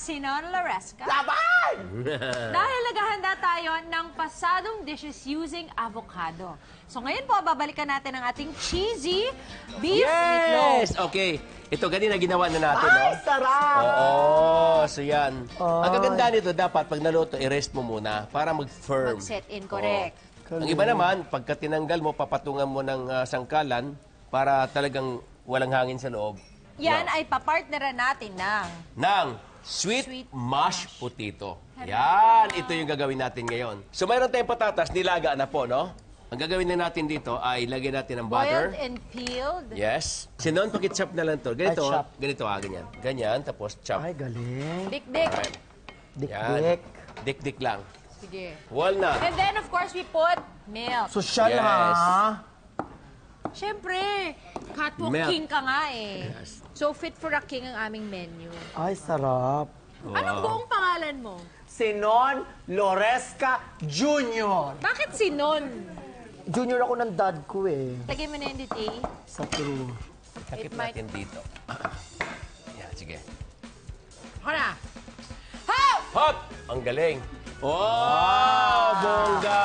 Sinon Laresca. Laban! Dahil naghahanda tayo ng pasadong dishes using avocado. So ngayon po, babalikan natin ang ating cheesy beef meatloaf. Yes! Okay. Ito, ganyan na ginawa na natin, Ay, no? sarap! Oo, so yan. Ang kaganda nito, dapat pag naluto, i-rest mo muna para mag-firm. Mag-set in, correct. Ang iba naman, pagka tinanggal mo, papatungan mo ng sangkalan para talagang walang hangin sa loob. Yan ay papartneran natin ng Sweet mashed potato. Yan, ito yung gagawin natin ngayon. So mayroon tayong patatas, nilaga na po, no? Ang gagawin na natin dito ay lagyan natin ng butter. boiled and peeled. Yes. Sinon, pakitchop na lang to. Ganito, Ay, chop. ganito, ganyan. Ganyan, tapos chop. Ay, galing. Dik-dik. Yan. Dik-dik. Dik-dik lang. Sige. Walnut. And then, of course, we put milk. Sosyal, Yes. ha? Siyempre, catwalk Milk. king ka nga eh. Yes. So, fit for a king ang aming menu. Ay, sarap. Anong buong pangalan mo? Sinon Loresca Jr. Bakit sinon? Junior ako ng dad ko eh. Lagay mo na yung detail. Sa true. Takip It might- natin dito. Yan, sige. Ako na. How! Hop! Ang galing. Oh, bongga!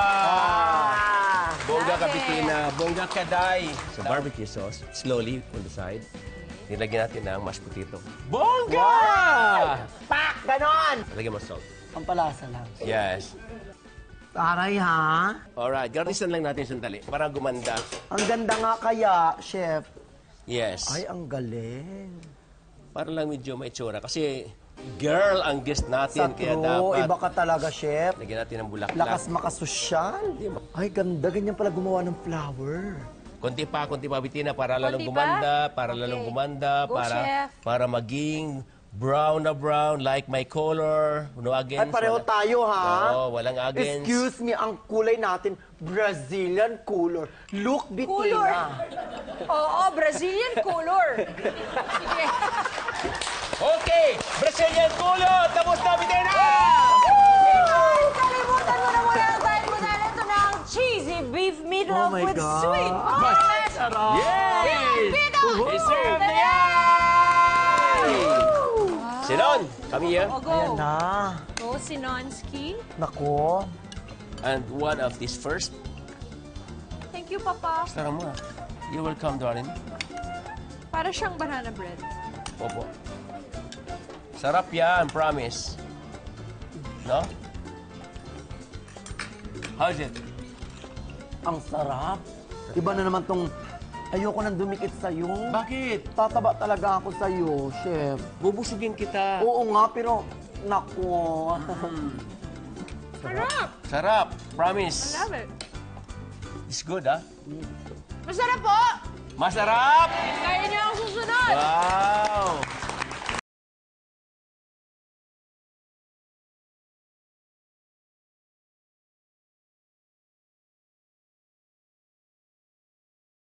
Bongga Love it. kapitina, bongga kaday. So barbecue sauce, slowly on the side. Nilagyan natin ng mashed potato. Bongga! Pak! Ganon! Lagyan mo salt. Pampalasa lang. Yes. Taray, ha? Alright, garnisan lang natin sandali para gumanda. Ang ganda nga kaya, chef. Yes. Ay, ang galing. Para lang medyo may itsura. Kasi girl ang guest Sa natin. Kaya true, dapat iba ka talaga, chef. lagyan natin ng bulaklak. Lakas makasosyal. Ay, ganda. Ganyan pala gumawa ng flower. Konti pa, Bitina, para lalong Konti pa? gumanda, para Okay. lalong gumanda, Go, chef. para maging brown na brown, like my color. No Ay, against. pareho tayo, ha? Oo, walang against. Excuse me, ang kulay natin, Brazilian color. Look, Color. Bitina. Oo, Brazilian color. Sige. Okay, Brazilian color, tapos na, Bitina! Kalimutan mo na muna ang tayo mo dahil ito na ang cheesy beef meatloaf Oh my with God. sweet Ay, sarap. Yes! Pito! I-serve na yan! Sinon, come here. O, Ayan go. na. Go, Sinonski. Nako. And one of these first. Thank you, Papa. Sarang mo. You're welcome, darling. Para siyang banana bread. Opo. Sarap yan, promise. No? How's it? Ang sarap. Iba na naman tong... Ayoko nang dumikit sa'yo. Bakit? Tataba talaga ako sa'yo, chef. Bubusugin kita. Oo nga, pero... Nako. Sarap! Sarap, promise. Love it. It's good, ah. Masarap po! Masarap! Kaya niyo ang susunod! Wow!